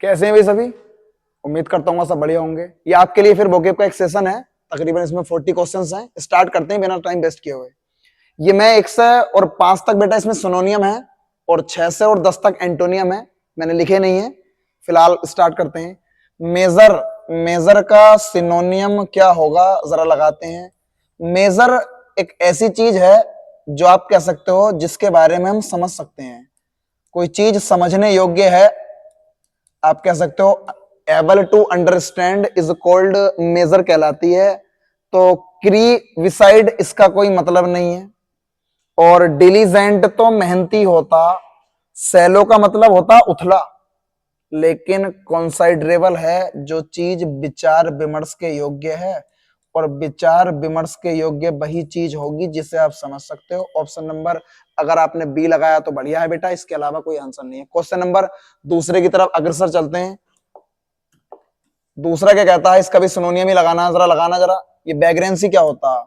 कैसे हैं भाई सभी? उम्मीद करता हूँ सब बढ़िया होंगे। ये आपके लिए फिर वोकेब का एक सेशन है। तकरीबन इसमें 40 क्वेश्चंस हैं। स्टार्ट करते हैं बिना टाइम वेस्ट किए हुए। ये मैं 1 से और 5 तक बेटा इसमें सिनोनियम है और 6 से और 10 तक एंटोनियम है। मैंने लिखे नहीं है। फिलहाल स्टार्ट करते हैं। मेजर, मेजर का सिनोनियम क्या होगा जरा लगाते हैं। मेजर एक ऐसी चीज है जो आप कह सकते हो जिसके बारे में हम समझ सकते हैं। कोई चीज समझने योग्य है, आप कह सकते हो able to understand is called major कहलाती है। तो क्री विसाइड इसका कोई मतलब नहीं है। और डिलीजेंट तो मेहनती होता, सैलो का मतलब होता उथला, लेकिन कॉन्साइडरेबल है जो चीज विचार विमर्श के योग्य है। और विचार विमर्श के योग्य वही चीज होगी जिसे आप समझ सकते हो। ऑप्शन नंबर अगर आपने बी लगाया तो बढ़िया है बेटा, इसके अलावा कोई आंसर नहीं है। क्वेश्चन नंबर दूसरे की तरफ अग्रसर चलते हैं। दूसरा क्या कहता है, इसका भी सिनोनियम ही लगाना है, जरा लगाना जरा। ये वैग्रेंसी क्या होता है?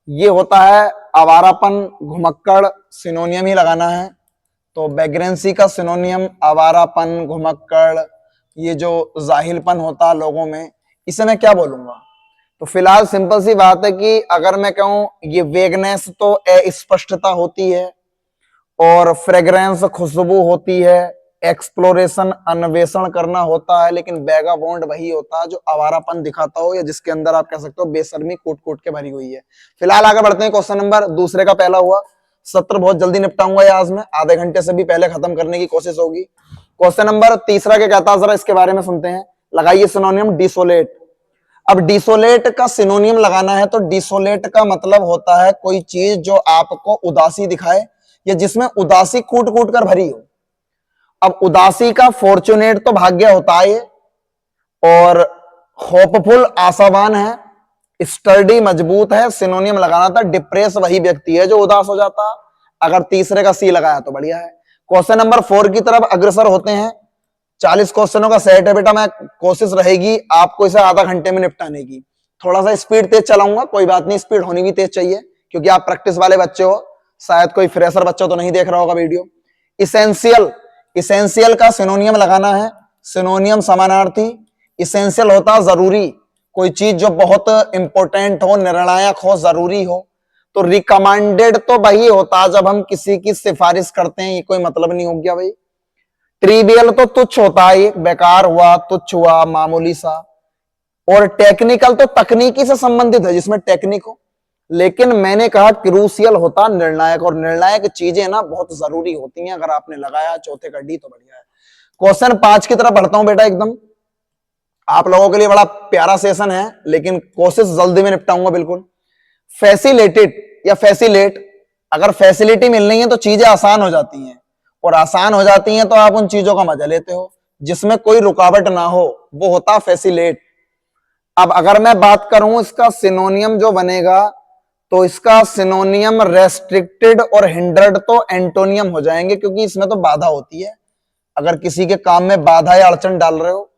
ये होता है आवारापन, घुमक्कड़, सिनोनियम ही लगाना है। तो वैग्रेंसी का सिनोनियम आवारापन, घुमक्कड़, ये जो जाहिलपन होता है लोगों में, इसे मैं क्या बोलूंगा? तो फिलहाल सिंपल सी बात है कि अगर मैं कहूं ये वेगनेस तो अस्पष्टता होती है, और फ्रेग्रेंस खुशबू होती है, एक्सप्लोरेशन अन्वेषण करना होता है, लेकिन बैगाबॉन्ड वही होता है जो आवारापन दिखाता हो या जिसके अंदर आप कह सकते हो बेशर्मी कूट कूट के भरी हुई है। फिलहाल आगे बढ़ते हैं। क्वेश्चन नंबर दूसरे का पहला हुआ। सत्र बहुत जल्दी निपटाऊंगा, आज में आधे घंटे से भी पहले खत्म करने की कोशिश होगी। क्वेश्चन नंबर तीसरा क्या कहता है, जरा इसके बारे में सुनते हैं। लगाइए सिनोनियम डिसोलेट। अब डिसोलेट का सिनोनियम लगाना है तो डिसोलेट का मतलब होता है कोई चीज जो आपको उदासी दिखाए या जिसमें उदासी कूट कूट कर भरी हो। अब उदासी का फॉर्चुनेट तो भाग्य होता है, और होपफुल आशावान है, स्टर्डी मजबूत है। सिनोनियम लगाना था डिप्रेस वही व्यक्ति है जो उदास हो जाता। अगर तीसरे का सी लगाया तो बढ़िया है। क्वेश्चन नंबर 4 की तरफ अग्रसर होते हैं। 40 क्वेश्चनों का सेट है बेटा। मैं कोशिश रहेगी आपको इसे आधा घंटे में निपटाने की। थोड़ा सा स्पीड तेज चलाऊंगा, कोई बात नहीं, स्पीड होनी भी तेज चाहिए क्योंकि आप प्रैक्टिस वाले बच्चे हो। शायद कोई फ्रेशर बच्चा तो नहीं देख रहा होगा वीडियो। इसेंशियल, इसेंशियल का सिनोनियम लगाना है। सिनोनियम समानार्थी। इसेंशियल होता जरूरी, कोई चीज जो बहुत इंपॉर्टेंट हो, निर्णायक हो, जरूरी हो। तो रिकमेंडेड तो वही होता जब हम किसी की सिफारिश करते हैं, ये कोई मतलब नहीं हो गया भाई। ट्रिवियल तो तुच्छ होता है, बेकार हुआ, तुच्छ हुआ, मामूली सा। और टेक्निकल तो तकनीकी से संबंधित है, जिसमें टेक्निक हो। लेकिन मैंने कहा क्रूशियल होता निर्णायक, और निर्णायक चीजें ना बहुत जरूरी होती हैं। अगर आपने लगाया चौथे का डी तो बढ़िया है। क्वेश्चन 5 की तरफ बढ़ता हूं बेटा। एकदम आप लोगों के लिए बड़ा प्यारा सेशन है, लेकिन कोशिश जल्दी में निपटाऊंगा बिल्कुल। फैसिलेटेड या फैसिलेट, अगर फैसिलिटी मिल रही है तो चीजें आसान हो जाती हैं, और आसान हो जाती हैं तो आप उन चीजों का मजा लेते हो जिसमें कोई रुकावट ना हो, वो होता फैसिलेट। अब अगर मैं बात करूं इसका सिनोनियम जो बनेगा, तो इसका सिनोनियम रेस्ट्रिक्टेड और हिंड्रड तो एंटोनियम हो जाएंगे, क्योंकि इसमें तो बाधा होती है। अगर किसी के काम में बाधा या अड़चन डाल रहे हो।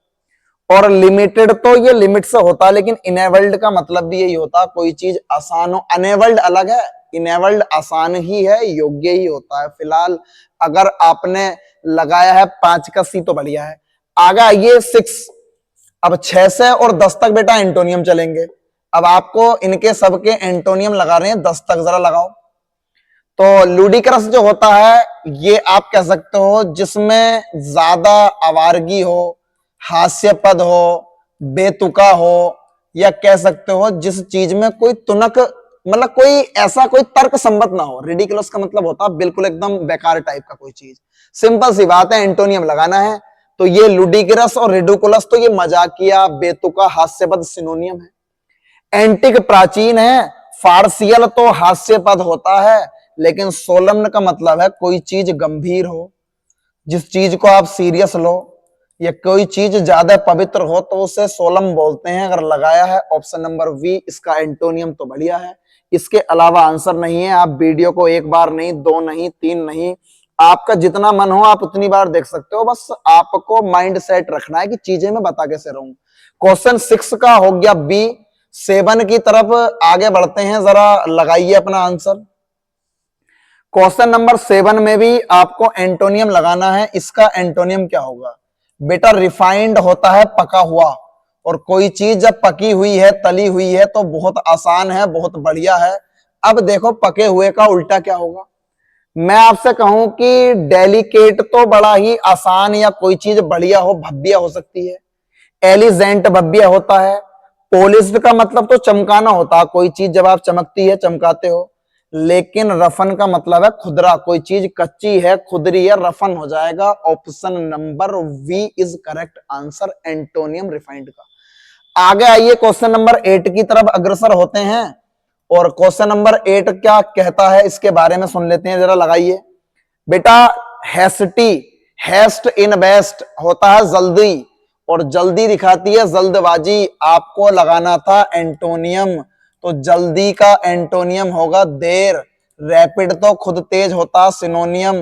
और लिमिटेड तो ये लिमिट से होता है, लेकिन इनेबल्ड का मतलब भी यही होता, कोई चीज आसान हो। अनेबल्ड अलग है, इनेबल्ड आसान ही है, योग्य ही होता है। फिलहाल अगर आपने लगाया है 5 का सी तो बढ़िया है। आगे आइए 6। अब 6 से और 10 तक बेटा एंटोनियम चलेंगे। अब आपको इनके सबके एंटोनियम लगा रहे हैं, 10 तक जरा लगाओ। तो लुडिक्रस जो होता है, ये आप कह सकते हो जिसमें ज्यादा आवारगी हो, हास्यपद हो, बेतुका हो, या कह सकते हो जिस चीज में कोई तुनक, मतलब कोई ऐसा कोई तर्क संगत ना हो। रिडिकुलस का मतलब होता है बिल्कुल एकदम बेकार टाइप का कोई चीज। सिंपल सी बात है, एंटोनियम लगाना है। तो ये लुडिक्रस और रिडिकुलस तो ये मजाकिया, बेतुका, हास्यपद सिनोनियम है। एंटिक प्राचीन है। फारसियल तो हास्यपद होता है, लेकिन सोलम्न का मतलब है कोई चीज गंभीर हो, जिस चीज को आप सीरियस लो, या कोई चीज ज्यादा पवित्र हो तो उसे सोलम बोलते हैं। अगर लगाया है ऑप्शन नंबर वी, इसका एंटोनियम तो बढ़िया है। इसके अलावा आंसर नहीं है। आप वीडियो को 1 बार नहीं, 2 नहीं, 3 नहीं, आपका जितना मन हो आप उतनी बार देख सकते हो। बस आपको माइंड सेट रखना है कि चीजें मैं बता कैसे रहूं। क्वेश्चन 6 का हो गया बी। 7 की तरफ आगे बढ़ते हैं, जरा लगाइए अपना आंसर। क्वेश्चन नंबर 7 में भी आपको एंटोनियम लगाना है। इसका एंटोनियम क्या होगा? बेटा रिफाइंड होता है पका हुआ, और कोई चीज जब पकी हुई है, तली हुई है, तो बहुत आसान है, बहुत बढ़िया है। अब देखो पके हुए का उल्टा क्या होगा। मैं आपसे कहूं कि डेलिकेट तो बड़ा ही आसान, या कोई चीज बढ़िया हो, भव्य हो सकती है। एलिजेंट भव्य होता है। पॉलिश्ड का मतलब तो चमकाना होता है, कोई चीज जब आप चमकती है, चमकाते हो। लेकिन रफन का मतलब है खुदरा, कोई चीज कच्ची है, खुदरी है, रफन हो जाएगा। Option number B is correct answer, antonym refined का। आगे आइए क्वेश्चन नंबर 8 की तरफ अग्रसर होते हैं, और क्वेश्चन नंबर 8 क्या कहता है इसके बारे में सुन लेते हैं, जरा लगाइए। बेटा हैस्टी, हैस्ट इन बेस्ट होता है जल्दी, और जल्दी दिखाती है जल्दबाजी। आपको लगाना था एंटोनियम, तो जल्दी का एंटोनियम होगा देर। रैपिड तो खुद तेज होता सिनोनियम।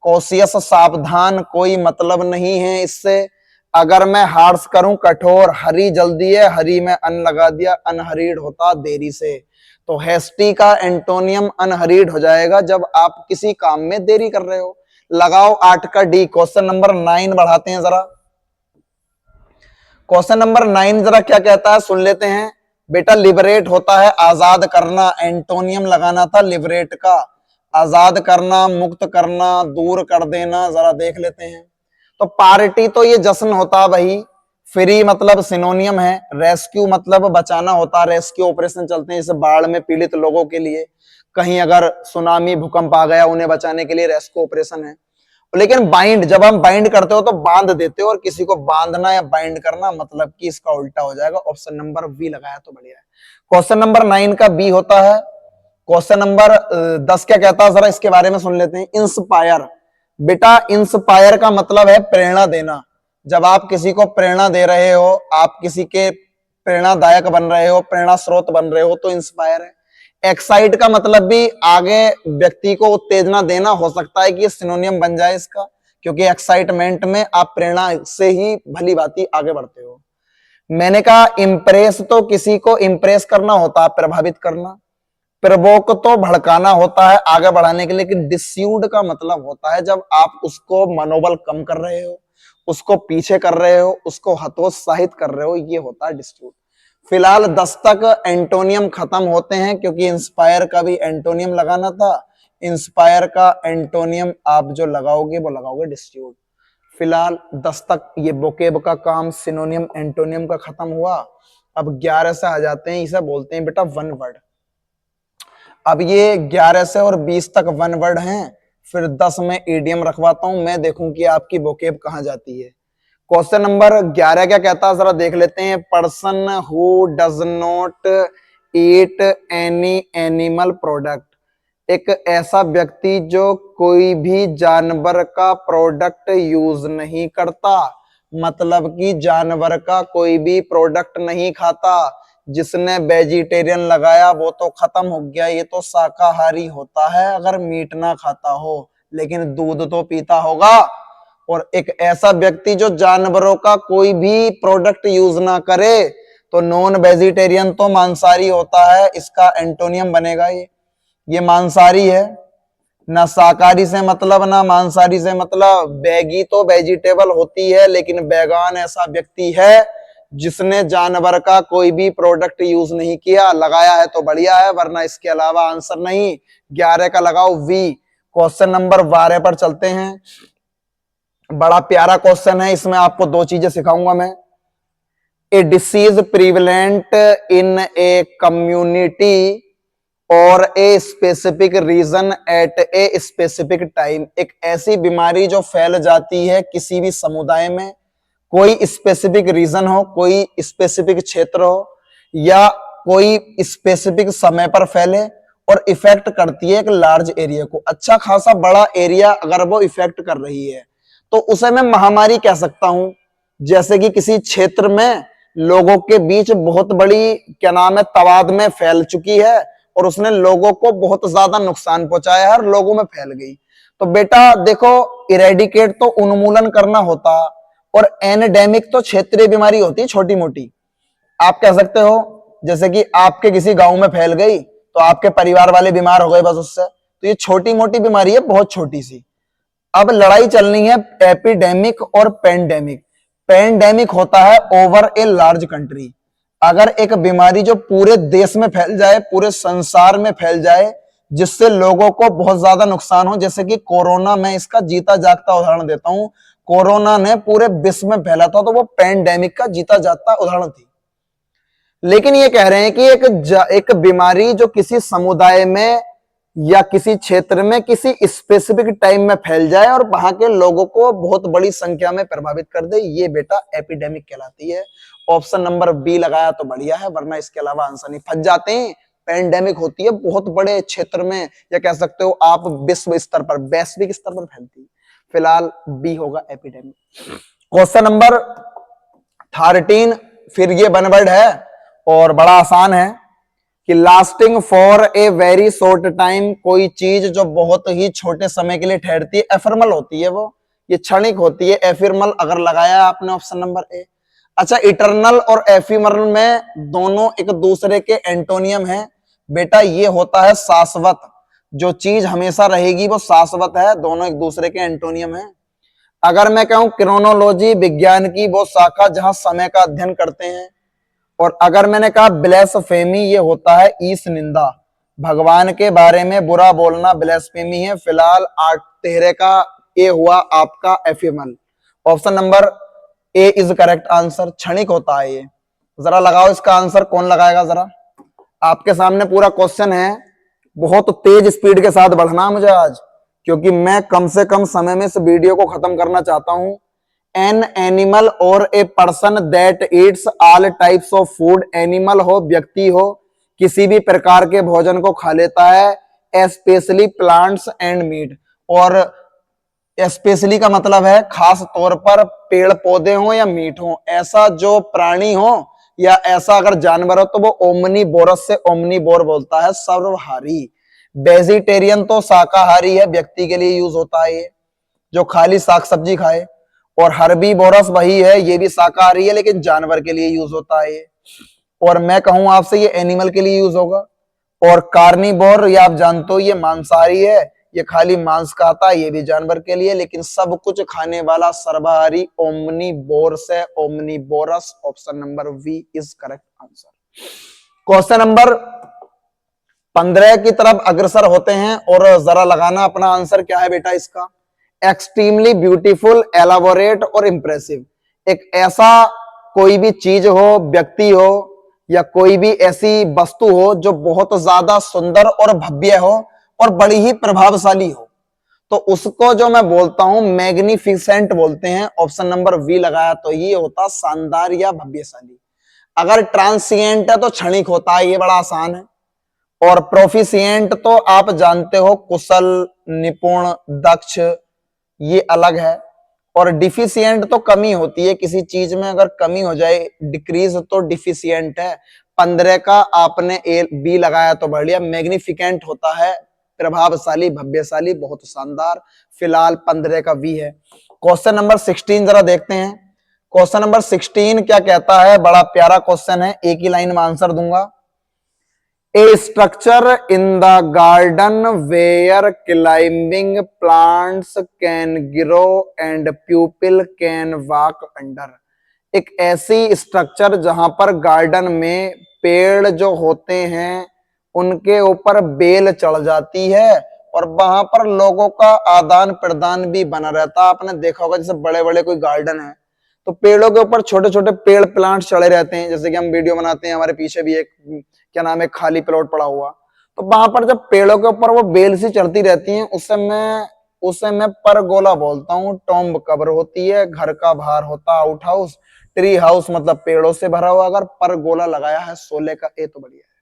कॉशियस सावधान, कोई मतलब नहीं है इससे। अगर मैं हार्श करूं कठोर, हरी जल्दी है, हरी में अन लगा दिया, अनहरीड होता देरी से। तो हेस्टी का एंटोनियम अनहरीड हो जाएगा जब आप किसी काम में देरी कर रहे हो। लगाओ 8 का डी। क्वेश्चन नंबर 9 बढ़ाते हैं जरा। क्वेश्चन नंबर 9 जरा क्या कहता है सुन लेते हैं। बेटा लिबरेट होता है आजाद करना, एंटोनियम लगाना था लिबरेट का। आजाद करना, मुक्त करना, दूर कर देना, जरा देख लेते हैं। तो पार्टी तो ये जश्न होता है भाई। फ्री मतलब सिनोनियम है। रेस्क्यू मतलब बचाना होता है, रेस्क्यू ऑपरेशन चलते हैं जैसे बाढ़ में पीड़ित लोगों के लिए, कहीं अगर सुनामी भूकंप आ गया उन्हें बचाने के लिए रेस्क्यू ऑपरेशन है। लेकिन बाइंड, जब हम बाइंड करते हो तो बांध देते हो, और किसी को बांधना या बाइंड करना मतलब कि इसका उल्टा हो जाएगा। ऑप्शन नंबर बी लगाया तो बढ़िया है। क्वेश्चन नंबर 9 का बी होता है। क्वेश्चन नंबर 10 क्या कहता है जरा इसके बारे में सुन लेते हैं। इंस्पायर, बेटा इंस्पायर का मतलब है प्रेरणा देना। जब आप किसी को प्रेरणा दे रहे हो, आप किसी के प्रेरणादायक बन रहे हो, प्रेरणा स्रोत बन रहे हो, तो इंस्पायर है। एक्साइट का मतलब भी आगे व्यक्ति को उत्तेजना देना हो सकता है कि ये सिनोनियम बन जाए इसका, क्योंकि एक्साइटमेंट में आप प्रेरणा से ही भली भांति आगे बढ़ते हो। मैंने कहा इम्प्रेस तो किसी को इम्प्रेस करना होता है, प्रभावित करना। प्रवोक तो भड़काना होता है आगे बढ़ाने के लिए। लेकिन डिस्यूड का मतलब होता है जब आप उसको मनोबल कम कर रहे हो, उसको पीछे कर रहे हो, उसको हतोत्साहित कर रहे हो, ये होता है डिस्ट्यूट। फिलहाल 10 तक एंटोनियम खत्म होते हैं, क्योंकि इंस्पायर का भी एंटोनियम लगाना था। इंस्पायर का एंटोनियम आप जो लगाओगे वो लगाओगे डिस्ट्यूट। फिलहाल 10 तक ये वोकेब का काम सिनोनियम एंटोनियम का खत्म हुआ। अब 11 से आ जाते हैं, इसे बोलते हैं बेटा वन वर्ड। अब ये 11 से और 20 तक वन वर्ड हैं, फिर 10 में ईडीएम रखवाता हूं, मैं देखूं कि आपकी वोकेब कहां जाती है। क्वेश्चन नंबर 11 क्या कहता है जरा देख लेते हैं। Person who does not eat any animal product, एक ऐसा व्यक्ति जो कोई भी जानवर का प्रोडक्ट यूज नहीं करता, मतलब कि जानवर का कोई भी प्रोडक्ट नहीं खाता। जिसने वेजिटेरियन लगाया वो तो खत्म हो गया, ये तो शाकाहारी होता है अगर मीट ना खाता हो, लेकिन दूध तो पीता होगा। और एक ऐसा व्यक्ति जो जानवरों का कोई भी प्रोडक्ट यूज ना करे, तो नॉन वेजिटेरियन तो मांसाहारी होता है, इसका एंटोनियम बनेगा ये मांसाहारी है। ना शाकाहारी से मतलब ना मांसाहारी से मतलब। वेगी तो वेजिटेबल होती है, लेकिन वेगान ऐसा व्यक्ति है जिसने जानवर का कोई भी प्रोडक्ट यूज नहीं किया। लगाया है तो बढ़िया है, वरना इसके अलावा आंसर नहीं। 11 का लगाओ वी। क्वेश्चन नंबर 12 पर चलते हैं। बड़ा प्यारा क्वेश्चन है, इसमें आपको 2 चीजें सिखाऊंगा मैं। A disease prevalent in a community और a specific region at a specific time, एक ऐसी बीमारी जो फैल जाती है किसी भी समुदाय में, कोई स्पेसिफिक रीजन हो, कोई स्पेसिफिक क्षेत्र हो, या कोई स्पेसिफिक समय पर फैले और इफेक्ट करती है एक लार्ज एरिया को। अच्छा खासा बड़ा एरिया अगर वो इफेक्ट कर रही है तो उसे मैं महामारी कह सकता हूं। जैसे कि किसी क्षेत्र में लोगों के बीच बहुत बड़ी क्या नाम है तवाद में फैल चुकी है, और उसने लोगों को बहुत ज्यादा नुकसान पहुंचाया है और लोगों में फैल गई। तो बेटा देखो, इरेडिकेट तो उन्मूलन करना होता, और एंडेमिक तो क्षेत्रीय बीमारी होती है छोटी मोटी। आप कह सकते हो जैसे कि आपके किसी गांव में फैल गई तो आपके परिवार वाले बीमार हो गए बस उससे, तो ये छोटी मोटी बीमारी है, बहुत छोटी सी। अब लड़ाई चलनी है एपिडेमिक और पेंडेमिक। पेंडेमिक होता है ओवर ए लार्ज कंट्री। अगर एक बीमारी जो पूरे देश में फैल जाए, पूरे संसार में फैल जाए, जिससे लोगों को बहुत ज्यादा नुकसान हो, जैसे कि कोरोना, मैं इसका जीता जागता उदाहरण देता हूं। कोरोना ने पूरे विश्व में फैला था, तो वो पेंडेमिक का जीता जागता उदाहरण थी। लेकिन ये कह रहे हैं कि एक बीमारी जो किसी समुदाय में या किसी क्षेत्र में किसी स्पेसिफिक टाइम में फैल जाए और वहां के लोगों को बहुत बड़ी संख्या में प्रभावित कर दे, ये बेटा एपिडेमिक कहलाती है। ऑप्शन नंबर बी लगाया तो बढ़िया है, वरना इसके अलावा आंसर नहीं। फंस जाते हैं। पेंडेमिक होती है बहुत बड़े क्षेत्र में, या कह सकते हो आप विश्व स्तर पर, वैश्विक स्तर पर फैलती है। फिलहाल बी होगा एपिडेमिक। क्वेश्चन नंबर 13, फिर ये वन वर्ड है और बड़ा आसान है कि lasting for a very short time, कोई चीज जो बहुत ही छोटे समय के लिए ठहरती है, एफर्मल होती है, वो ये क्षणिक होती है। एफिर्मल अगर लगाया आपने ऑप्शन नंबर ए। अच्छा, इटरनल और एफिमरल में दोनों एक दूसरे के एंटोनियम है बेटा, ये होता है शाश्वत। जो चीज हमेशा रहेगी वो शाश्वत है, दोनों एक दूसरे के एंटोनियम है। अगर मैं कहूं क्रोनोलॉजी, विज्ञान की वो शाखा जहां समय का अध्ययन करते हैं। और अगर मैंने कहा ब्लेसफेमी, ये होता है ईश निंदा, भगवान के बारे में बुरा बोलना ब्लेसफेमी है। फिलहाल 13 का ए हुआ आपका ephemeral. Option number A is correct answer, क्षणिक होता है ये। जरा लगाओ इसका आंसर, कौन लगाएगा जरा। आपके सामने पूरा क्वेश्चन है, बहुत तेज स्पीड के साथ बढ़ना मुझे आज, क्योंकि मैं कम से कम समय में इस वीडियो को खत्म करना चाहता हूं। एन एनिमल और a person that eats all types of food, animal हो, व्यक्ति हो, किसी भी प्रकार के भोजन को खा लेता है। स्पेशली प्लांट्स एंड मीट, और स्पेशली का मतलब है खास तौर पर पेड़ पौधे हो या मीट हो, ऐसा जो प्राणी हो या ऐसा अगर जानवर हो तो वो ओमनीबोरस से ओमनीबोर बोलता है, सर्वहारी। वेजिटेरियन तो शाकाहारी है, व्यक्ति के लिए यूज होता है ये, जो खाली साग सब्जी खाए। और हर्बीवोरस वही है, ये भी शाकाहारी है लेकिन जानवर के लिए यूज होता है ये। और मैं कहूं आपसे ये एनिमल के लिए यूज होगा। और कार्निवोर, ये आप जानते हो ये मांसाहारी है, ये खाली मांस खाता है, ये भी जानवर के लिए, लेकिन सब कुछ खाने वाला सर्वाहारी ओमनीवोरस है, omnivorous. Option number B is correct answer. Question number 15 की तरफ अग्रसर होते हैं और जरा लगाना अपना आंसर क्या है बेटा इसका। एक्सट्रीमली ब्यूटीफुल, एलाबोरेट और इंप्रेसिव, एक ऐसा कोई भी चीज हो, व्यक्ति हो या कोई भी ऐसी वस्तु हो जो बहुत ज्यादा सुंदर और भव्य हो और बड़ी ही प्रभावशाली हो, तो उसको जो मैं बोलता हूं मैग्निफिसेंट बोलते हैं। ऑप्शन नंबर वी लगाया तो ये होता शानदार या भव्यशाली। अगर ट्रांसिएंट है तो क्षणिक होता है, ये बड़ा आसान है। और प्रोफिशिएंट तो आप जानते हो कुशल, निपुण, दक्ष, ये अलग है। और डिफिशियंट तो कमी होती है किसी चीज में, अगर कमी हो जाए डिक्रीज तो डिफिशियंट है। 15 का आपने ए बी लगाया तो बढ़िया। मैग्निफिकेंट होता है प्रभावशाली, भव्यशाली, बहुत शानदार। फिलहाल 15 का वी है। क्वेश्चन नंबर 16 जरा देखते हैं। क्वेश्चन नंबर 16 क्या कहता है, बड़ा प्यारा क्वेश्चन है, एक ही लाइन में आंसर दूंगा। A structure in the garden where climbing plants can grow and pupil can walk under, एक ऐसी स्ट्रक्चर जहां पर गार्डन में पेड़ जो होते हैं उनके ऊपर बेल चढ़ जाती है और वहां पर लोगों का आदान प्रदान भी बना रहता है। आपने देखा होगा जैसे बड़े बड़े कोई गार्डन है तो पेड़ों के ऊपर छोटे छोटे पेड़ प्लांट चढ़े रहते हैं, जैसे कि हम वीडियो बनाते हैं, हमारे पीछे भी एक क्या नाम है खाली प्लॉट पड़ा हुआ, तो वहां पर जब पेड़ों के ऊपर वो बेल सी चढ़ती रहती हैं उसे मैं परगोला बोलता हूँ। टॉम्ब कवर होती है, घर का बाहर होता आउट हाउस, ट्री हाउस मतलब पेड़ों से भरा हुआ। अगर परगोला लगाया है 16 का ए तो बढ़िया है।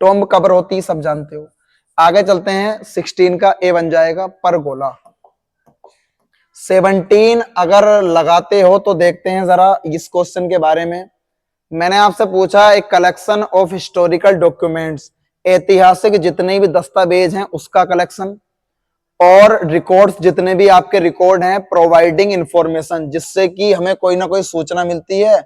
टॉम्ब कवर होती है, सब जानते हो। आगे चलते हैं, 16 का ए बन जाएगा परगोला। 17 अगर लगाते हो तो देखते हैं जरा इस क्वेश्चन के बारे में। मैंने आपसे पूछा एक कलेक्शन ऑफ हिस्टोरिकल डॉक्यूमेंट्स, ऐतिहासिक जितने भी दस्तावेज हैं उसका कलेक्शन, और रिकॉर्ड्स जितने भी आपके रिकॉर्ड हैं, प्रोवाइडिंग इंफॉर्मेशन जिससे कि हमें कोई ना कोई सूचना मिलती है,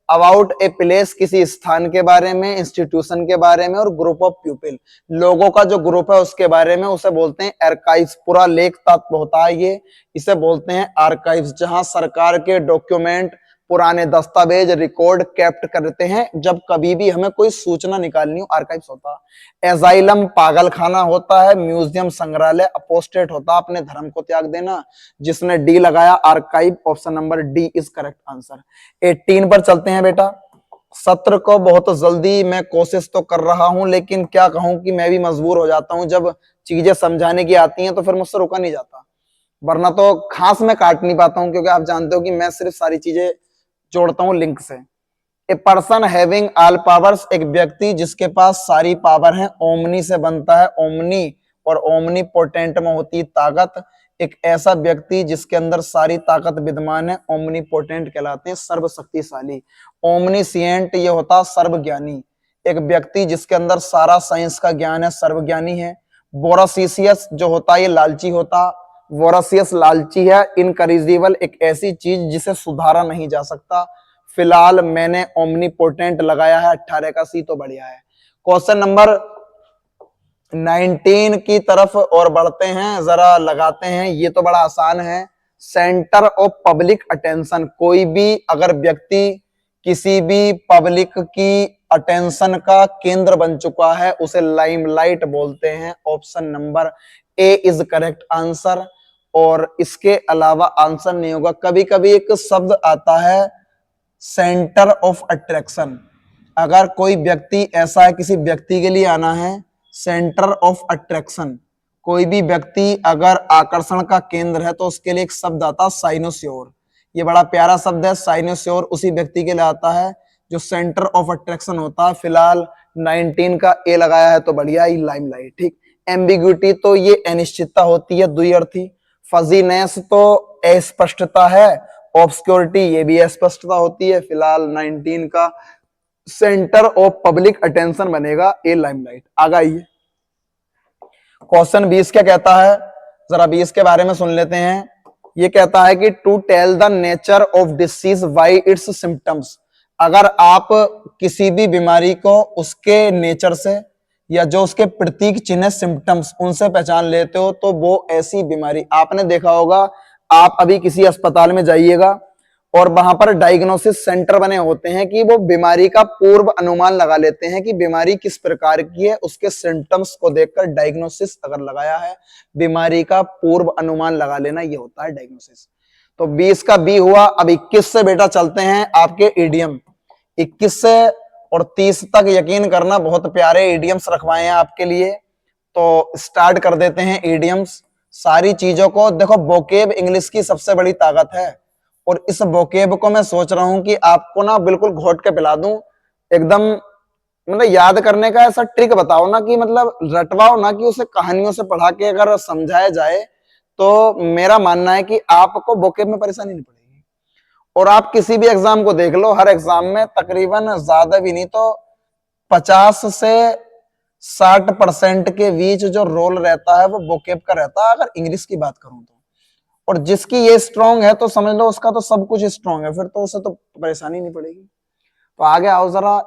अबाउट ए प्लेस किसी स्थान के बारे में, इंस्टीट्यूशन के बारे में, और ग्रुप ऑफ पीपल लोगों का जो ग्रुप है उसके बारे में, उसे बोलते हैं आर्काइव्स। पूरा लेख तत्व होता है ये, इसे बोलते हैं आर्काइव्स, जहां सरकार के डॉक्यूमेंट, पुराने दस्तावेज रिकॉर्ड कैप्ट करते हैं जब कभी भी हमें कोई सूचना निकालनी हो, आर्काइव्स होता है। एजाइलम पागलखाना होता है। म्यूजियम संग्रहालय। अपोस्टेट होता है अपने धर्म को त्याग देना। जिसने डी लगाया archive, option number D is correct answer. 18 पर चलते हैं बेटा। सत्र को बहुत जल्दी मैं कोशिश तो कर रहा हूं, लेकिन क्या कहूं कि मैं भी मजबूर हो जाता हूं, जब चीजें समझाने की आती हैं तो फिर मुझसे रुका नहीं जाता, वरना तो खास मैं काट नहीं पाता हूं, क्योंकि आप जानते हो कि मैं सिर्फ सारी चीजें जोड़ता हूं लिंक से। A person having all powers, एक व्यक्ति जिसके पास सारी पावर है। ओमनी से बनता है ओमनी, और ओमनी पोटेंट में होती ताकत। एक ऐसा व्यक्ति जिसके अंदर सारी ताकत विद्यमान है, ओमनी पोटेंट कहलाते हैं, सर्वशक्तिशाली। ओमनीसिएंट ये होता सर्वज्ञानी। एक व्यक्ति जिसके अंदर सारा साइंस का ज्ञान है, सर्वज्ञानी है। बोरासियस जो होता है ये लालची होता। वोरासियस लालची है। इनकरेजिबल एक ऐसी चीज जिसे सुधारा नहीं जा सकता। फिलहाल मैंने ओमनीपोटेंट लगाया है 18 का सी, तो बढ़िया है। क्वेश्चन नंबर 19 की तरफ और बढ़ते हैं, जरा लगाते हैं। ये तो बड़ा आसान है। सेंटर ऑफ पब्लिक अटेंशन, कोई भी अगर व्यक्ति किसी भी पब्लिक की अटेंशन का केंद्र बन चुका है उसे लाइमलाइट बोलते हैं। Option number A is correct answer. और इसके अलावा आंसर नहीं होगा। कभी कभी एक शब्द आता है सेंटर ऑफ अट्रैक्शन। अगर कोई व्यक्ति ऐसा है, किसी व्यक्ति के लिए आना है सेंटर ऑफ अट्रैक्शन, कोई भी व्यक्ति अगर आकर्षण का केंद्र है तो उसके लिए एक शब्द आता है साइनोस्योर। ये बड़ा प्यारा शब्द है साइनोस्योर, उसी व्यक्ति के लिए आता है जो सेंटर ऑफ अट्रैक्शन होता है। फिलहाल 19 का ए लगाया है तो बढ़िया ही, लाइमलाइट। ठीक। एम्बिग्यूटी तो ये अनिश्चितता होती है, द्विअर्थी। फजीनेस तो अस्पष्टता है। ऑब्सक्योरिटी ये भी अस्पष्टता होती है। फिलहाल 19 का सेंटर ऑफ पब्लिक अटेंशन बनेगा ए, लाइमलाइट। आगे आइए। क्वेश्चन 20 क्या कहता है, जरा 20 के बारे में सुन लेते हैं। ये कहता है कि to tell the nature of disease by its symptoms. अगर आप किसी भी बीमारी को उसके नेचर से या जो उसके प्रतीक चिन्ह सिम्टम्स उनसे पहचान लेते हो तो वो ऐसी बीमारी, आपने देखा होगा, आप अभी किसी अस्पताल में जाइएगा और वहां पर डायग्नोसिस सेंटर बने होते हैं कि वो बीमारी का पूर्व अनुमान लगा लेते हैं कि बीमारी किस प्रकार की है। उसके सिम्टम्स को देखकर डायग्नोसिस अगर लगाया है, बीमारी का पूर्व अनुमान लगा लेना, ये होता है डायग्नोसिस। तो 20 का बी हुआ। अब 21 से बेटा चलते हैं आपके इडियम। 21 से और 30 तक यकीन करना बहुत प्यारे इडियम्स रखवाए हैं आपके लिए, तो स्टार्ट कर देते हैं इडियम्स। सारी चीजों को देखो, वोकेब इंग्लिश की सबसे बड़ी ताकत है, और इस वोकेब को मैं सोच रहा हूं कि आपको ना बिल्कुल घोट के पिला दूं एकदम, मतलब याद करने का ऐसा ट्रिक बताओ ना कि मतलब रटवाओ ना कि उसे कहानियों से पढ़ा के अगर समझाया जाए तो मेरा मानना है कि आपको वोकेब में परेशानी नहीं पड़ेगी। और आप किसी भी एग्जाम को देख लो, हर एग्जाम में तकरीबन ज्यादा भी नहीं तो 50 से 60% के बीच जो रोल रहता है वो वोकेब का रहता है, अगर इंग्लिश की बात करूं तो। और जिसकी ये स्ट्रांग है तो समझ लो उसका तो सब कुछ स्ट्रांग है, फिर तो उसे तो परेशानी नहीं पड़ेगी। तो आगे आओ जरा।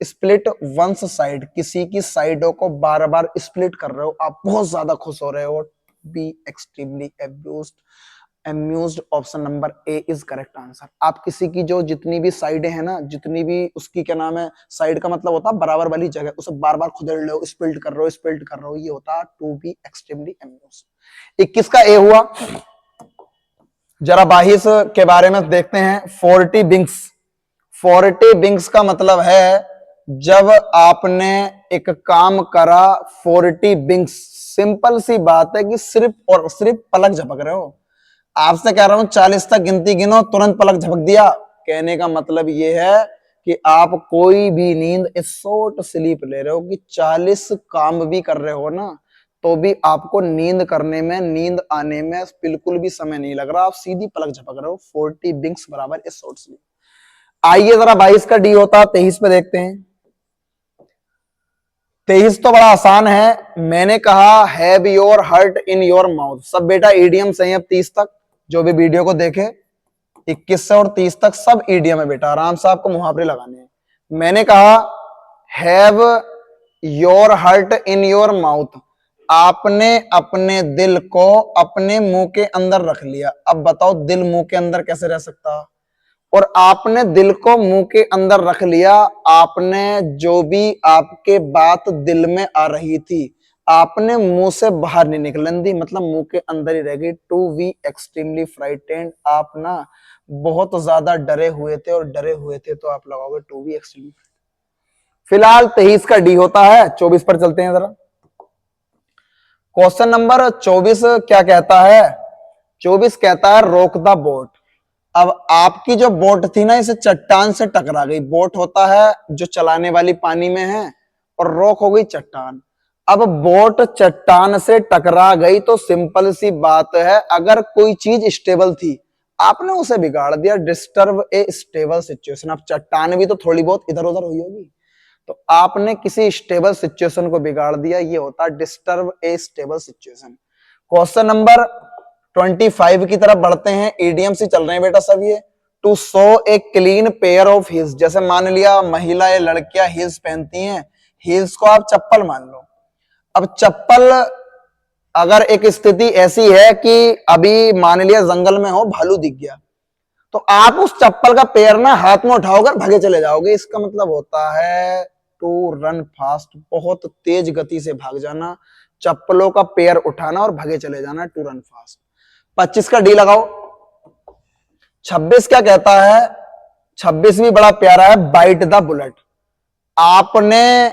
स्प्लिट वंस साइड, किसी की साइडों को बार बार स्प्लिट कर रहे हो, आप बहुत ज्यादा खुश हो रहे हो। Be extremely amused, option number A is correct answer. आप किसी की जो जितनी भी साइडें हैं ना, जितनी भी उसकी क्या नाम है, साइड का मतलब होता है बराबर वाली जगह, उसे बार बार खुदेड़ रहे हो, स्प्लिट कर रहे हो, ये होता है टू बी एक्सट्रीमली अम्यूज्ड। 21 का ए हुआ। जरा 22 के बारे में देखते हैं। 40 विंग्स। 40 विंग्स का मतलब है जब आपने एक काम करा 40 विंग्स, सिंपल सी बात है कि सिर्फ और सिर्फ पलक झपक रहे हो। आपसे कह रहा हूं 40 तक गिनती गिनो, तुरंत पलक झपक दिया, कहने का मतलब यह है कि आप कोई भी नींद शॉर्ट स्लीप ले रहे हो कि 40 काम भी कर रहे हो ना, तो भी आपको नींद करने में, नींद आने में बिल्कुल भी समय नहीं लग रहा, आप सीधी पलक झपक रहे हो। 40 विंग्स बराबर ए शॉर्ट स्लीप। आइए जरा 22 का डी होता है 23 पे देखते हैं। 23 तो बड़ा आसान है। मैंने कहा have your heart in your mouth, सब बेटा ईडियम्स हैं अब 30 तक, जो भी वीडियो को देखे 21 से और 30 तक सब ईडियम है बेटा, आराम से आपको मुहावरे लगाने हैं। मैंने कहा have your heart in your mouth, आपने अपने दिल को अपने मुंह के अंदर रख लिया। अब बताओ दिल मुंह के अंदर कैसे रह सकता? और आपने दिल को मुंह के अंदर रख लिया, आपने जो भी आपके बात दिल में आ रही थी आपने मुंह से बाहर नहीं निकलन दी, मतलब मुंह के अंदर ही रह गई। टू वी एक्सट्रीमली फ्राइटेंड, आप ना बहुत ज्यादा डरे हुए थे, और डरे हुए थे तो आप लगाओगे टू वी एक्सट्रीमली। फिलहाल 23 का डी होता है, 24 पर चलते हैं जरा। क्वेश्चन नंबर 24 क्या कहता है? 24 कहता है रोक द बोट। अब आपकी जो बोट थी ना इसे चट्टान से टकरा गई। बोट होता है जो चलाने वाली पानी में है, और रोक हो गई चट्टान। अब बोट चट्टान से टकरा गई तो सिंपल सी बात है, अगर कोई चीज स्टेबल थी आपने उसे बिगाड़ दिया। डिस्टर्ब ए स्टेबल सिचुएशन। अब चट्टान भी तो थोड़ी बहुत इधर उधर हुई होगी, तो आपने किसी स्टेबल सिचुएशन को बिगाड़ दिया, ये होता है डिस्टर्ब ए स्टेबल सिचुएशन। क्वेश्चन नंबर 25 की तरफ बढ़ते हैं। ईडीएम से चल रहे हैं बेटा सब ये। To show a clean pair of heels, जैसे मान लिया महिला या लड़कियां हील्स पहनती हैं, हील्स को आप चप्पल मान लो। अब चप्पल, अगर एक स्थिति ऐसी है कि अभी मान लिया जंगल में हो, भालू दिख गया, तो आप उस चप्पल का पैर ना हाथ में उठाओगे भागे चले जाओगे। इसका मतलब होता है टू रन फास्ट, बहुत तेज गति से भाग जाना, चप्पलों का पैर उठाना और भागे चले जाना, टू रन फास्ट। 25 का डी लगाओ। 26 क्या कहता है? 26 भी बड़ा प्यारा है, बाइट द बुलेट। आपने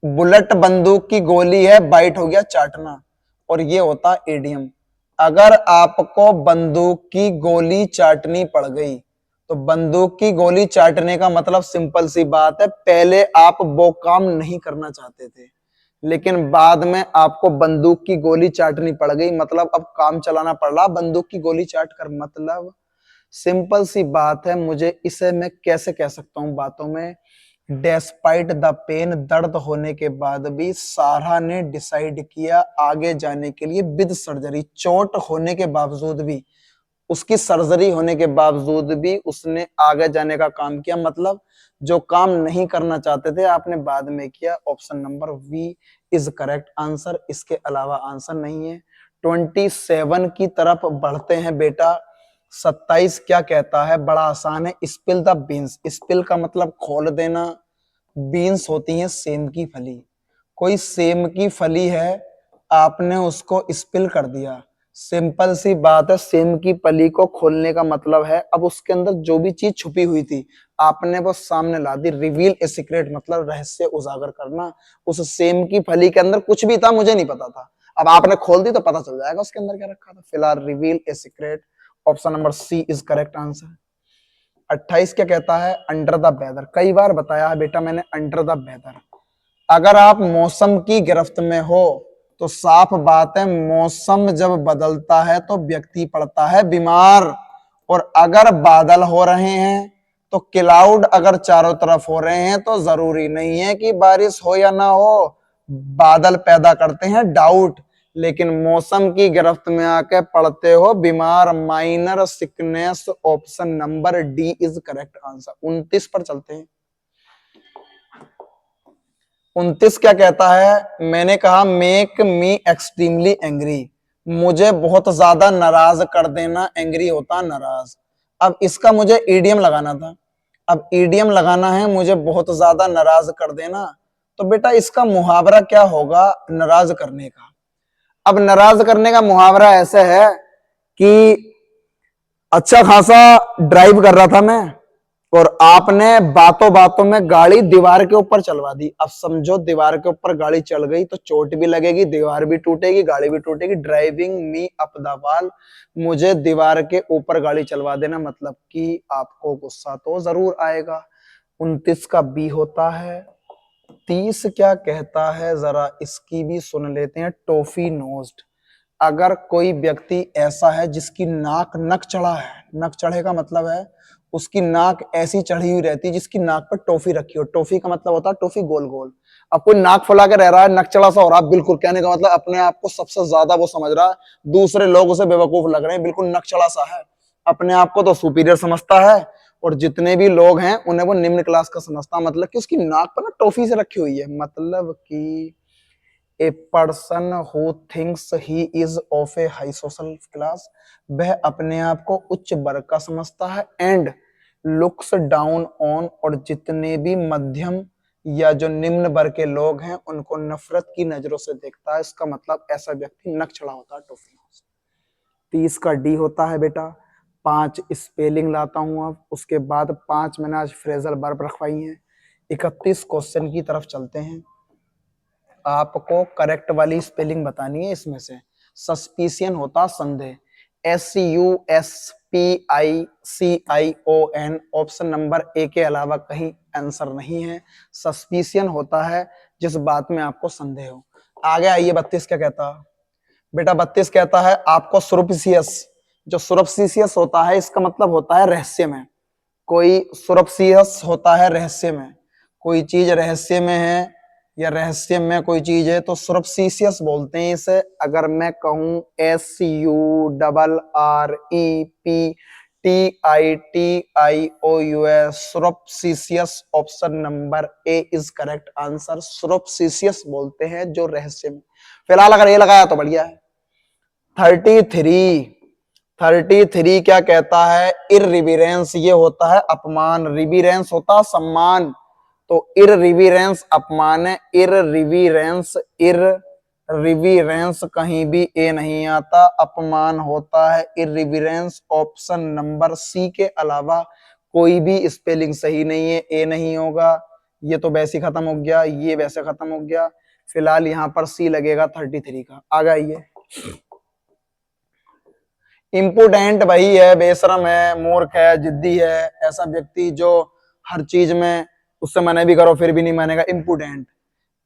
बुलेट बंदूक की गोली है, बाइट हो गया चाटना, और ये होता एडीएम। अगर आपको बंदूक की गोली चाटनी पड़ गई, तो बंदूक की गोली चाटने का मतलब सिंपल सी बात है, पहले आप वो काम नहीं करना चाहते थे, लेकिन बाद में आपको बंदूक की गोली चाटनी पड़ गई, मतलब अब काम चलाना पड़ रहा बंदूक की गोली चाट कर। मतलब सिंपल सी बात है, मुझे इसे मैं कैसे कह सकता हूं बातों में, डेस्पाइट द पेन, दर्द होने के बाद भी सारा ने डिसाइड किया आगे जाने के लिए विद सर्जरी। चोट होने के बावजूद भी, उसकी सर्जरी होने के बावजूद भी उसने आगे जाने का काम किया। मतलब जो काम नहीं करना चाहते थे आपने बाद में किया। Option number B is correct answer, इसके अलावा आंसर नहीं है। 27 की तरफ बढ़ते हैं बेटा। 27 क्या कहता है? बड़ा आसान है, स्पिल द बीन्स। स्पिल का मतलब खोल देना, बीन्स होती हैं सेम की फली। कोई सेम की फली है, आपने उसको स्पिल कर दिया, सिंपल सी बात है, सेम की फली को खोलने का मतलब है अब उसके अंदर जो भी चीज छुपी हुई थी आपने वो सामने ला दी। रिवील ए सीक्रेट मतलब रहस्य उजागर करना। उस सेम की फली के अंदर कुछ भी था, मुझे नहीं पता था, अब आपने खोल दी तो पता चल जाएगा उसके अंदर क्या रखा था। फिलहाल reveal a secret, option number C is correct answer. 28 क्या कहता है? Under the weather. कई बार बताया है बेटा मैंने, अंडर द वेदर। अगर आप मौसम की गिरफ्त में हो तो साफ बात है मौसम जब बदलता है तो व्यक्ति पड़ता है बीमार। और अगर बादल हो रहे हैं तो क्लाउड अगर चारों तरफ हो रहे हैं तो जरूरी नहीं है कि बारिश हो या ना हो, बादल पैदा करते हैं डाउट, लेकिन मौसम की गिरफ्त में आके पड़ते हो बीमार, minor sickness. Option number D is correct answer. 29 पर चलते हैं। 29 क्या कहता है? मैंने कहा मेक मी एक्सट्रीमली एंग्री, मुझे बहुत ज्यादा नाराज कर देना। एंग्री होता नाराज। अब इसका मुझे ईडीएम लगाना था। अब ईडीएम लगाना है मुझे बहुत ज्यादा नाराज कर देना, तो बेटा इसका मुहावरा क्या होगा नाराज करने का? अब नाराज करने का मुहावरा ऐसे है कि अच्छा खासा ड्राइव कर रहा था मैं और आपने बातों बातों में गाड़ी दीवार के ऊपर चलवा दी। अब समझो दीवार के ऊपर गाड़ी चल गई तो चोट भी लगेगी, दीवार भी टूटेगी, गाड़ी भी टूटेगी। Driving me up the wall, मुझे दीवार के ऊपर गाड़ी चलवा देना, मतलब कि आपको गुस्सा तो जरूर आएगा। 29 का बी होता है। 30 क्या कहता है जरा इसकी भी सुन लेते हैं। टॉफी नोज्ड, अगर कोई व्यक्ति ऐसा है जिसकी नाक नक चढ़ा है, नक चढ़े का मतलब है उसकी नाक ऐसी चढ़ी हुई रहती है जिसकी नाक पर टॉफी रखी हो। टॉफी का मतलब होता है टॉफी गोल गोल। अब कोई नाक फुला के रह रहा है, नक चढ़ा सा हो रहा है, बिल्कुल कहने का मतलब अपने आप को सबसे ज्यादा वो समझ रहा है, दूसरे लोग उसे बेवकूफ लग रहे हैं, बिल्कुल नक चढ़ा सा है, अपने आप को तो सुपीरियर समझता है, और जितने भी लोग हैं उन्हें वो निम्न क्लास का समझता है। मतलब कि उसकी नाक पर ना टॉफी से रखी हुई है, मतलब कि a person who thinks he is of A high social class, वह अपने आप को उच्च वर्ग का समझता है। एंड लुक्स डाउन ऑन, और जितने भी मध्यम या जो निम्न वर्ग के लोग हैं उनको नफरत की नजरों से देखता है। इसका मतलब ऐसा व्यक्ति नक चढ़ा होता है टोफियों से। 30 का डी होता है बेटा। 5 स्पेलिंग लाता हूं अब, उसके बाद 5 मैंने आज फ्रेजल वर्ब रखवाई हैं। 31 क्वेश्चन की तरफ चलते हैं। आपको करेक्ट वाली स्पेलिंग बतानी है इसमें से। सस्पिशियन होता संदेह, SUSPICION, ऑप्शन नंबर ए के अलावा कहीं आंसर नहीं है। सस्पिशियन होता है जिस बात में आपको संदेह हो। आगे आइए 32 क्या कहता है बेटा। 32 कहता है आपको सुरप्सियस, जो सुरप्सियस होता है इसका मतलब होता है रहस्य में। कोई सुरप्सियस होता है रहस्य में, कोई चीज रहस्य में है या रहस्य में कोई चीज है तो सुरप्सियस बोलते हैं इसे। अगर मैं कहूं SURREPTITIOUS, surreptitious, option number A is correct answer. Surreptitious बोलते हैं जो रहस्य में। फिलहाल अगर ये लगाया तो बढ़िया है। 33 क्या कहता है। इररिवरेंस, ये होता है अपमान, रिवरेंस होता सम्मान, तो इररिवरेंस अपमान है। इररिवरेंस कहीं भी ए नहीं आता, अपमान होता है इररिवरेंस। ऑप्शन नंबर सी के अलावा कोई भी स्पेलिंग सही नहीं है, ए नहीं होगा। ये तो वैसे खत्म हो गया, ये वैसे खत्म हो गया। फिलहाल यहाँ पर सी लगेगा 33 का। आगे आइए। इम्पोर्टेंट वही है, बेशरम है, मूर्ख है, जिद्दी है, ऐसा व्यक्ति जो हर चीज में उससे मना भी करो फिर भी नहीं मानेगा। इम्पोर्टेंट,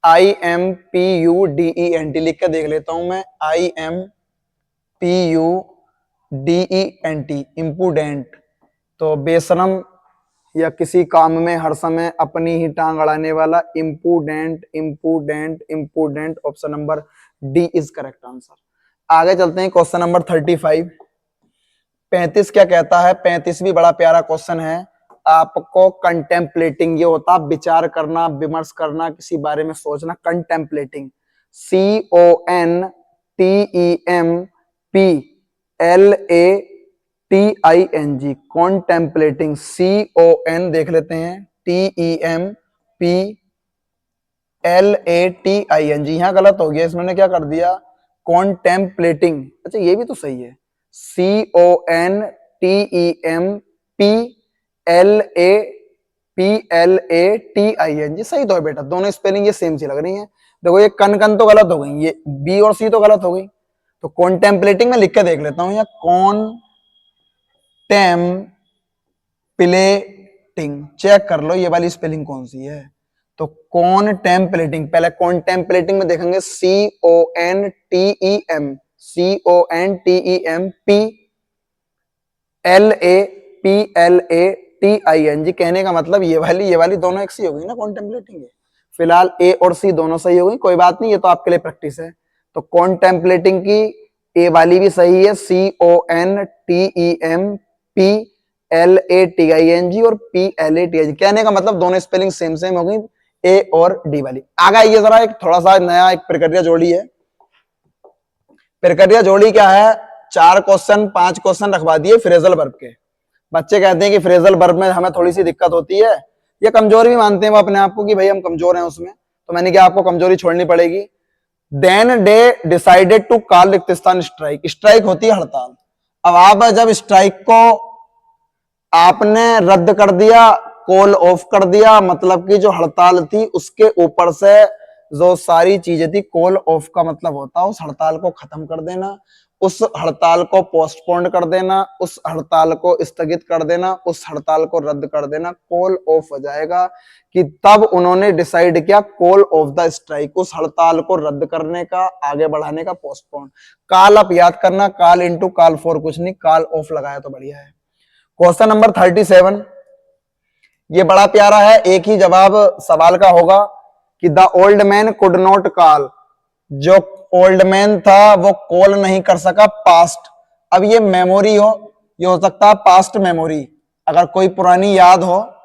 IMPUDENT लिख के देख लेता हूं मैं। IMPUDENT, important. तो बेशरम या किसी काम में हर समय अपनी ही टांग अड़ाने वाला। Important, important, important, option number D is correct answer. आगे चलते हैं क्वेश्चन नंबर 35। 35 क्या कहता है। 35 भी बड़ा प्यारा क्वेश्चन है। आपको कंटेम्पलेटिंग, ये होता है विचार करना, विमर्श करना, किसी बारे में सोचना। Contemplating, CONTEMPLATING, contemplating. CON देख लेते हैं, TEMPLATING, यहां गलत हो गया, इसमें क्या कर दिया कॉन्टेम्पलेटिंग। अच्छा ये भी तो सही है, CONTEMPLATING, सही तो है बेटा। दोनों स्पेलिंग ये सेम सी लग रही हैं। देखो ये कन तो गलत हो गई, ये बी और सी तो गलत हो गई। तो कॉन्टेम्पलेटिंग में लिख के देख लेता हूं, या कॉन्टेम्पलेटिंग, चेक कर लो ये वाली स्पेलिंग कौन सी है। तो कॉन्टेम्पलेटिंग, पहले कॉन्टेम्पलेटिंग में देखेंगे CONTEMPLATING, कहने का मतलब ये वाली दोनों एक सी हो गई ना कॉन्टेम्पलेटिंग। फिलहाल ए और सी दोनों सही हो गई, कोई बात नहीं, ये तो आपके लिए प्रैक्टिस है। तो कॉन्टेम्पलेटिंग की ए वाली भी सही है, CONTEMPLATING और PLATING, कहने का मतलब दोनों स्पेलिंग सेम सेम हो गई, ए और डी वाली। आगे ये जरा एक थोड़ा सा नया एक प्रक्रिया जोड़ी है। प्रक्रिया जोड़ी क्या है, 4 क्वेश्चन 5 क्वेश्चन रखवा दिए फ्रेजल वर्ब के। बच्चे कहते हैं कि फ्रेजल वर्ब में हमें थोड़ी सी दिक्कत होती है, ये कमजोरी भी मानते हैं वो अपने आप को कि भाई हम कमजोर हैं उसमें, तो मैंने क्या आपको कमजोरी छोड़नी पड़ेगी। Then they decided to call रिक्तिस्तान स्ट्राइक, स्ट्राइक होती है हड़ताल। अब आप जब स्ट्राइक को आपने रद्द कर दिया, कॉल ऑफ कर दिया, मतलब कि जो हड़ताल थी उसके ऊपर से जो सारी चीजें थी, कॉल ऑफ का मतलब होता है उस हड़ताल को खत्म कर देना, उस हड़ताल को पोस्टपोन कर देना, उस हड़ताल को स्थगित कर देना, उस हड़ताल को रद्द कर देना, कॉल ऑफ हो जाएगा। कि तब उन्होंने डिसाइड किया कॉल ऑफ द स्ट्राइक, उस हड़ताल को रद्द करने का, आगे बढ़ाने का, पोस्टपोन। काल आप याद करना, काल इंटू काल फॉर कुछ नहीं, काल ऑफ लगाया तो बढ़िया है। क्वेश्चन नंबर 37, ये बड़ा प्यारा है, एक ही जवाब सवाल का होगा कि the old man could not call, जो ओल्ड मैन था वो कॉल नहीं कर सका पास्ट। अब ये मेमोरी हो, ये हो सकता है पास्ट मेमोरी, अगर कोई पुरानी याद हो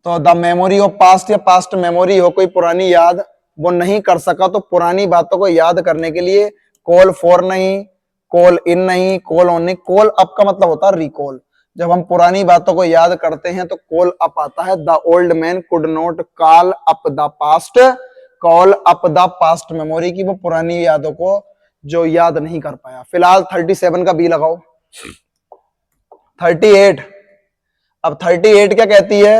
तो द मेमोरी ऑफ पास्ट, या पास्ट मेमोरी हो कोई पुरानी याद, वो नहीं कर सका, तो पुरानी बातों को याद करने के लिए कॉल फॉर नहीं, कॉल इन नहीं, कॉल ऑन नहीं, कॉल अप का मतलब होता है रिकॉल। जब हम पुरानी बातों को याद करते हैं तो कॉल अप आता है। The old man could not call up the past, call up the past memory, की वो पुरानी यादों को जो याद नहीं कर पाया। फिलहाल 37 का बी लगाओ। 38, अब 38 क्या कहती है?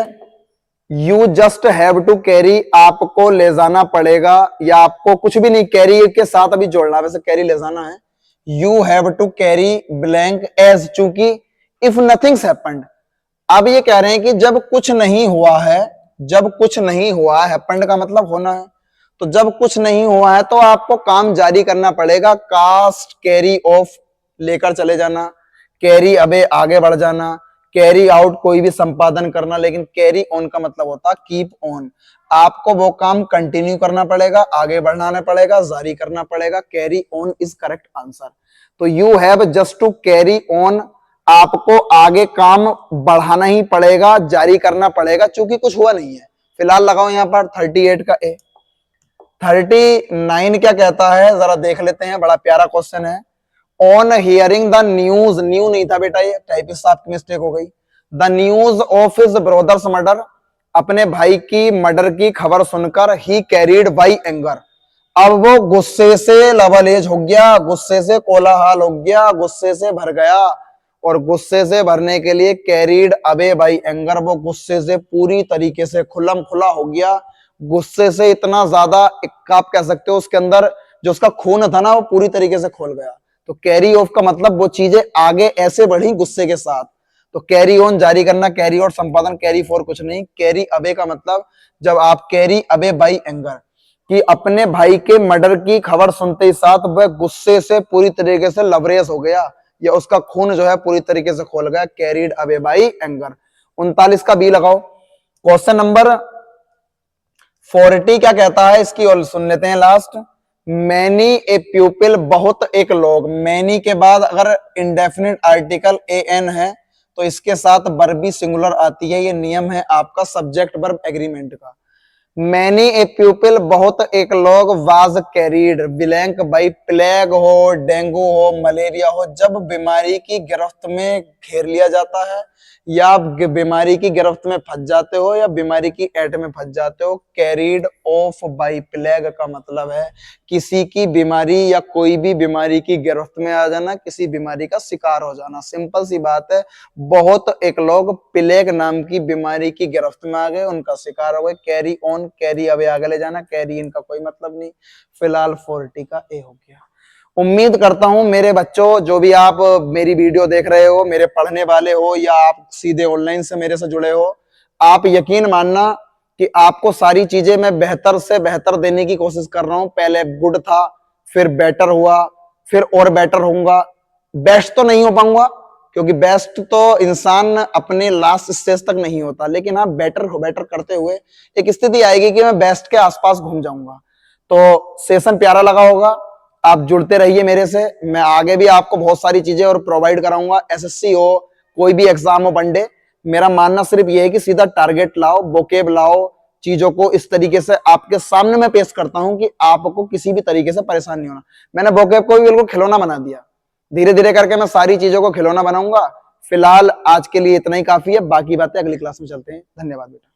You just have to carry, आपको ले जाना पड़ेगा, या आपको कुछ भी नहीं, कैरी के साथ अभी जोड़ना, वैसे कैरी ले जाना है। You have to carry blank as, चूंकि इफ नथिंग्स हैपेंड। अब ये कह रहे हैं कि जब कुछ नहीं हुआ है, जब कुछ नहीं हुआ है, हैपेंड का मतलब होना है, तो जब कुछ नहीं हुआ है तो आपको काम जारी करना पड़ेगा। कास्ट कैरी ऑफ, लेकर चले जाना, कैरी अबे आगे बढ़ जाना, कैरी आउट कोई भी संपादन करना, लेकिन कैरी ऑन का मतलब होता है कीप ऑन, आपको वो काम कंटिन्यू करना पड़ेगा, आगे बढ़ाना पड़ेगा, जारी करना पड़ेगा। Carry on is correct answer. तो you have just to carry on, आपको आगे काम बढ़ाना ही पड़ेगा, जारी करना पड़ेगा, चूंकि कुछ हुआ नहीं है। फिलहाल लगाओ यहां पर 38 का ए। 39 क्या कहता है, जरा देख लेते हैं, बड़ा प्यारा क्वेश्चन है। On hearing the news, new नहीं था बेटा, ये टाइपिस्ट साहब की मिस्टेक हो गई। The news of his brothers murder, अपने भाई की मर्डर की खबर सुनकर ही कैरीड बाई एंगर, अब वो गुस्से से लबरेज हो गया, गुस्से से कोलाहल हो गया, गुस्से से भर गया, और गुस्से से भरने के लिए कैरीड अवे बाई एंगर, वो गुस्से से पूरी तरीके से खुल्लम खुला हो गया, गुस्से से इतना ज्यादा, आप कह सकते हो उसके अंदर जो उसका खून था ना वो पूरी तरीके से खोल गया। तो कैरी ऑफ का मतलब वो चीजें आगे ऐसे बढ़ी गुस्से के साथ। तो कैरी ऑन जारी करना, कैरी आउट संपादन, कैरी फॉर कुछ नहीं। कैरी अवे का मतलब जब आप कैरी अवे बाई एंगर, कि अपने भाई के मर्डर की खबर सुनते ही साथ वह गुस्से से पूरी तरीके से लबरेज हो गया, या उसका खून जो है पूरी तरीके से खोल गया, कैरीड अवे बाई एंगर। 39 का बी लगाओ। क्वेश्चन नंबर 40 क्या कहता है, इसकी और सुन लेते हैं लास्ट। मैनी ए प्यूपिल, बहुत एक लोग, मैनी के बाद अगर इंडेफिनिट आर्टिकल ए एन है तो इसके साथ वर्ब भी सिंगुलर आती है, ये नियम है आपका सब्जेक्ट वर्ब एग्रीमेंट का। मैनी ए प्यूपिल, बहुत एक लोग, was carried blank by plague हो, डेंगू हो, मलेरिया हो, जब बीमारी की गिरफ्त में घेर लिया जाता है, या आप बीमारी की गिरफ्त में फंस जाते हो, या बीमारी की ऐट में फंस जाते हो। कैरीड ऑफ बाई प्लेग का मतलब है किसी की बीमारी या कोई भी बीमारी की गिरफ्त में आ जाना, किसी बीमारी का शिकार हो जाना। सिंपल सी बात है, बहुत एक लोग प्लेग नाम की बीमारी की गिरफ्त में आ गए, उनका शिकार हो गए। कैरी ऑन, कैरी अवे आगे ले जाना, कैरी इन का कोई मतलब नहीं। फिलहाल 40 का ए हो गया। उम्मीद करता हूं मेरे बच्चों, जो भी आप मेरी वीडियो देख रहे हो, मेरे पढ़ने वाले हो या आप सीधे ऑनलाइन से मेरे से जुड़े हो, आप यकीन मानना कि आपको सारी चीजें मैं बेहतर से बेहतर देने की कोशिश कर रहा हूं। पहले गुड था, फिर बेटर हुआ, फिर और बेटर होऊंगा। बेस्ट तो नहीं हो पाऊंगा, क्योंकि बेस्ट तो इंसान अपने लास्ट स्टेज तक नहीं होता, लेकिन हाँ बेटर करते हुए एक स्थिति आएगी कि मैं बेस्ट के आसपास घूम जाऊंगा। तो सेशन प्यारा लगा होगा, आप जुड़ते रहिए मेरे से, मैं आगे भी आपको बहुत सारी चीजें और प्रोवाइड कराऊंगा। एसएससी हो, कोई भी एग्जाम हो, वनडे, मेरा मानना सिर्फ ये है कि सीधा टारगेट लाओ, वोकेब लाओ, चीजों को इस तरीके से आपके सामने मैं पेश करता हूं कि आपको किसी भी तरीके से परेशान नहीं होना। मैंने वोकेब को भी बिल्कुल खिलौना बना दिया, धीरे धीरे करके मैं सारी चीजों को खिलौना बनाऊंगा। फिलहाल आज के लिए इतना ही काफी है, बाकी बातें अगली क्लास में चलते हैं। धन्यवाद बेटा।